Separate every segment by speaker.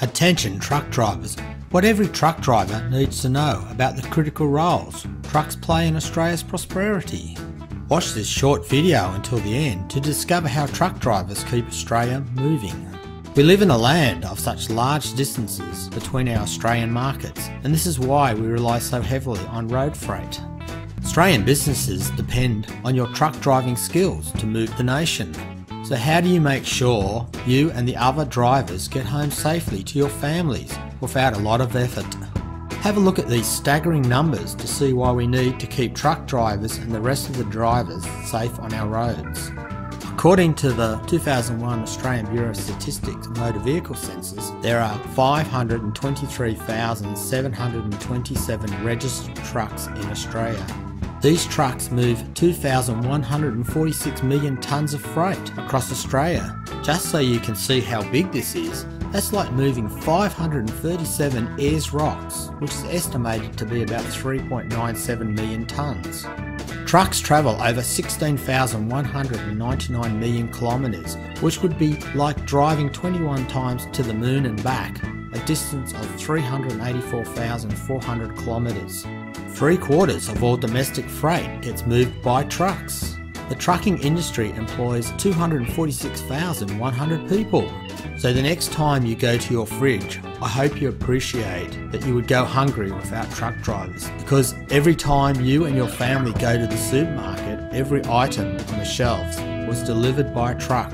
Speaker 1: Attention truck drivers, what every truck driver needs to know about the critical roles trucks play in Australia's prosperity. Watch this short video until the end to discover how truck drivers keep Australia moving. We live in a land of such large distances between our Australian markets, and this is why we rely so heavily on road freight. Australian businesses depend on your truck driving skills to move the nation. So how do you make sure you and the other drivers get home safely to your families without a lot of effort? Have a look at these staggering numbers to see why we need to keep truck drivers and the rest of the drivers safe on our roads. According to the 2001 Australian Bureau of Statistics Motor Vehicle Census, there are 523,727 registered trucks in Australia. These trucks move 2,146 million tonnes of freight across Australia. Just so you can see how big this is, that's like moving 537 Ayers rocks, which is estimated to be about 3.97 million tonnes. Trucks travel over 16,199 million kilometres, which would be like driving 21 times to the moon and back, a distance of 384,400 kilometres. 3/4 of all domestic freight gets moved by trucks. The trucking industry employs 246,100 people. So the next time you go to your fridge, I hope you appreciate that you would go hungry without truck drivers, because every time you and your family go to the supermarket, every item on the shelves was delivered by a truck.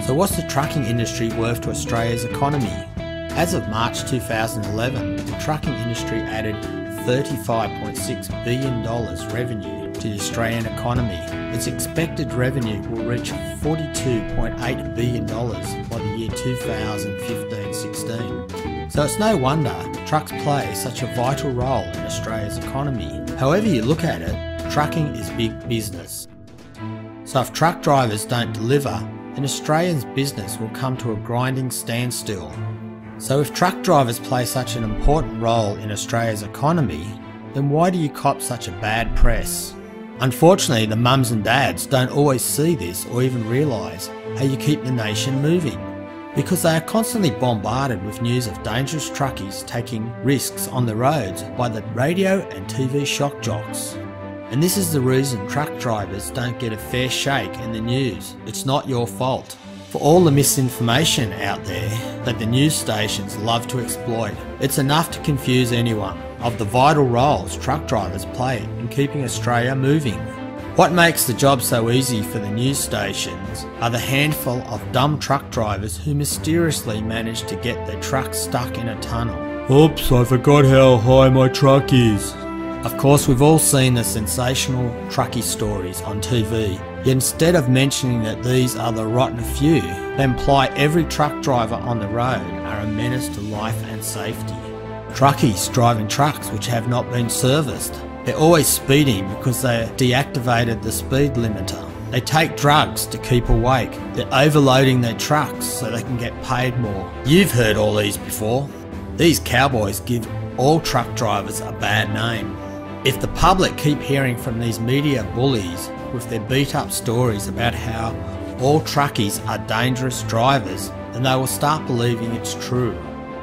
Speaker 1: So what's the trucking industry worth to Australia's economy? As of March 2011, the trucking industry added $35.6 billion revenue to the Australian economy. Its expected revenue will reach $42.8 billion by the year 2015-16. So it's no wonder trucks play such a vital role in Australia's economy. However you look at it, trucking is big business. So if truck drivers don't deliver, then Australians' business will come to a grinding standstill. So if truck drivers play such an important role in Australia's economy, then why do you cop such a bad press? Unfortunately, the mums and dads don't always see this or even realise how you keep the nation moving, because they are constantly bombarded with news of dangerous truckies taking risks on the roads by the radio and TV shock jocks. And this is the reason truck drivers don't get a fair shake in the news. It's not your fault. For all the misinformation out there that the news stations love to exploit, it's enough to confuse anyone of the vital roles truck drivers play in keeping Australia moving. What makes the job so easy for the news stations are the handful of dumb truck drivers who mysteriously manage to get their truck stuck in a tunnel. Oops, I forgot how high my truck is. Of course, we've all seen the sensational truckie stories on TV, yet instead of mentioning that these are the rotten few, they imply every truck driver on the road are a menace to life and safety. Truckies driving trucks which have not been serviced. They're always speeding because they deactivated the speed limiter. They take drugs to keep awake. They're overloading their trucks so they can get paid more. You've heard all these before. These cowboys give all truck drivers a bad name. If the public keep hearing from these media bullies with their beat up stories about how all truckies are dangerous drivers, then they will start believing it's true.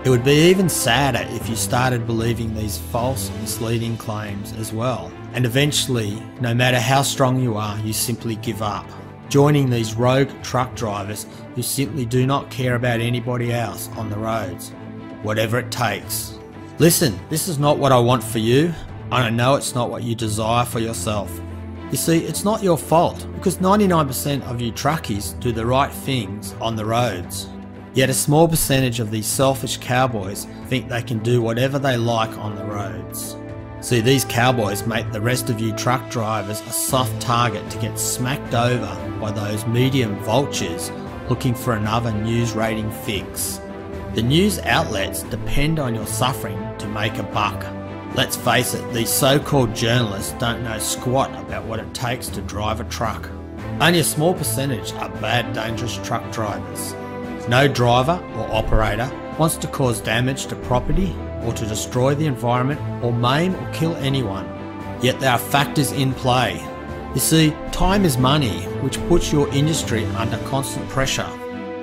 Speaker 1: It would be even sadder if you started believing these false, misleading claims as well. And eventually, no matter how strong you are, you simply give up, joining these rogue truck drivers who simply do not care about anybody else on the roads, whatever it takes. Listen, this is not what I want for you, and I know it's not what you desire for yourself. You see, it's not your fault, because 99% of you truckies do the right things on the roads. Yet a small percentage of these selfish cowboys think they can do whatever they like on the roads. See, these cowboys make the rest of you truck drivers a soft target to get smacked over by those medium vultures looking for another news rating fix. The news outlets depend on your suffering to make a buck. Let's face it, these so-called journalists don't know squat about what it takes to drive a truck. Only a small percentage are bad, dangerous truck drivers. No driver or operator wants to cause damage to property or to destroy the environment or maim or kill anyone. Yet there are factors in play. You see, time is money, which puts your industry under constant pressure.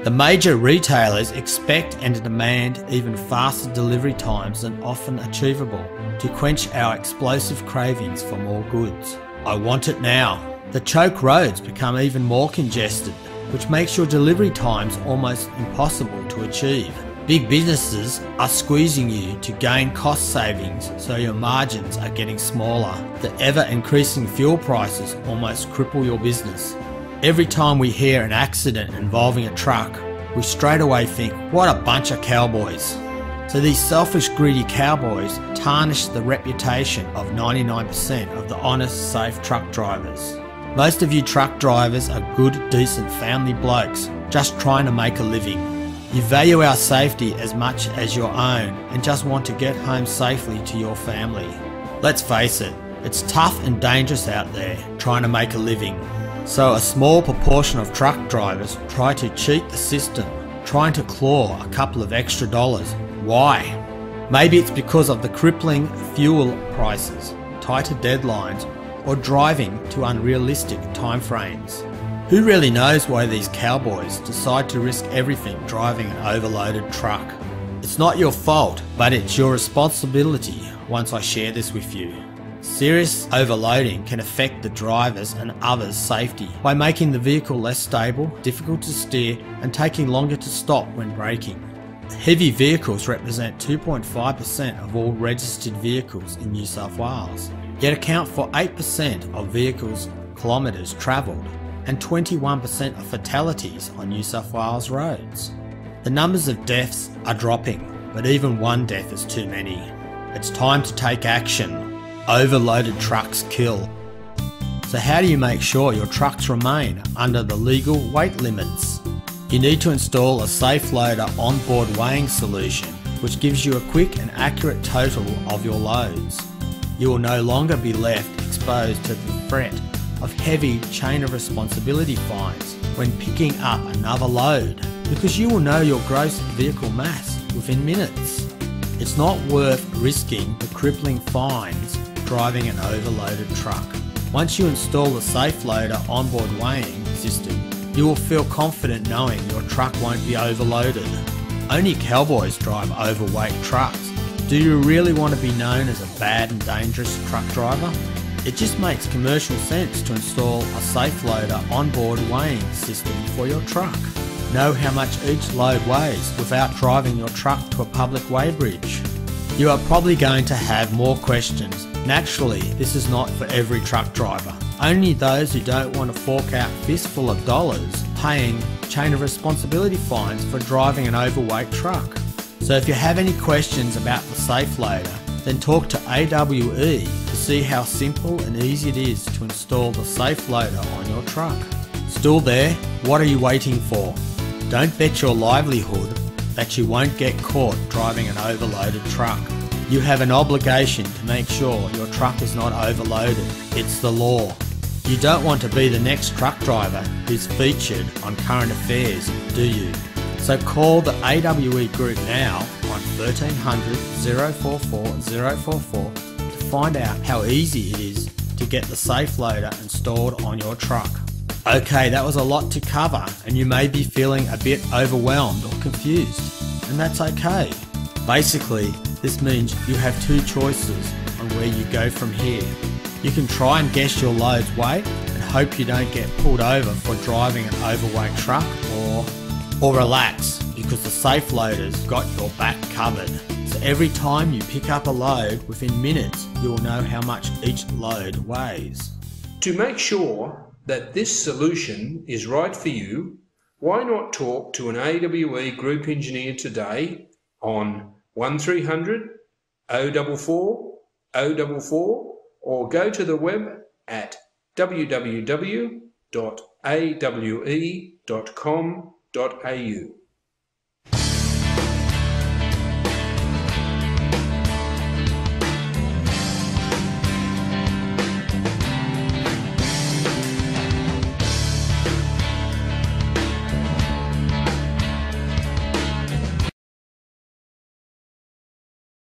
Speaker 1: The major retailers expect and demand even faster delivery times than often achievable to quench our explosive cravings for more goods. I want it now. The choke roads become even more congested, which makes your delivery times almost impossible to achieve. Big businesses are squeezing you to gain cost savings, so your margins are getting smaller. The ever-increasing fuel prices almost cripple your business. Every time we hear an accident involving a truck, we straight away think, what a bunch of cowboys. So these selfish, greedy cowboys tarnish the reputation of 99% of the honest, safe truck drivers. Most of you truck drivers are good, decent family blokes, just trying to make a living. You value our safety as much as your own and just want to get home safely to your family. Let's face it, it's tough and dangerous out there trying to make a living. So a small proportion of truck drivers try to cheat the system, trying to claw a couple of extra dollars. Why? Maybe it's because of the crippling fuel prices, tighter deadlines, or driving to unrealistic timeframes. Who really knows why these cowboys decide to risk everything driving an overloaded truck? It's not your fault, but it's your responsibility once I share this with you. Serious overloading can affect the drivers and others' safety by making the vehicle less stable, difficult to steer, and taking longer to stop when braking. Heavy vehicles represent 2.5% of all registered vehicles in New South Wales, yet account for 8% of vehicles kilometres travelled and 21% of fatalities on New South Wales roads. The numbers of deaths are dropping, but even one death is too many. It's time to take action. Overloaded trucks kill. So how do you make sure your trucks remain under the legal weight limits? You need to install a SafeLoader onboard weighing solution, which gives you a quick and accurate total of your loads. You will no longer be left exposed to the threat of heavy chain of responsibility fines when picking up another load, because you will know your gross vehicle mass within minutes. It's not worth risking the crippling fines driving an overloaded truck. Once you install the SafeLoader onboard weighing system, you will feel confident knowing your truck won't be overloaded. Only cowboys drive overweight trucks. Do you really want to be known as a bad and dangerous truck driver? It just makes commercial sense to install a SafeLoader onboard weighing system for your truck. Know how much each load weighs without driving your truck to a public weighbridge. You are probably going to have more questions. Naturally, this is not for every truck driver. Only those who don't want to fork out fistful of dollars paying chain of responsibility fines for driving an overweight truck. So if you have any questions about the SafeLoader, then talk to AWE to see how simple and easy it is to install the SafeLoader on your truck. Still there? What are you waiting for? Don't bet your livelihood that you won't get caught driving an overloaded truck. You have an obligation to make sure your truck is not overloaded. It's the law. You don't want to be the next truck driver who's featured on Current Affairs, do you? So call the AWE group now on 1300 044 044 to find out how easy it is to get the SafeLoader installed on your truck. Okay, that was a lot to cover and you may be feeling a bit overwhelmed or confused, and that's okay. Basically, this means you have two choices on where you go from here. You can try and guess your load's weight and hope you don't get pulled over for driving an overweight truck, or relax because the SafeLoader's got your back covered. So every time you pick up a load, within minutes you will know how much each load weighs.
Speaker 2: To make sure that this solution is right for you, why not talk to an AWE group engineer today on 1300 044 044 or go to the web at www.awe.com.au.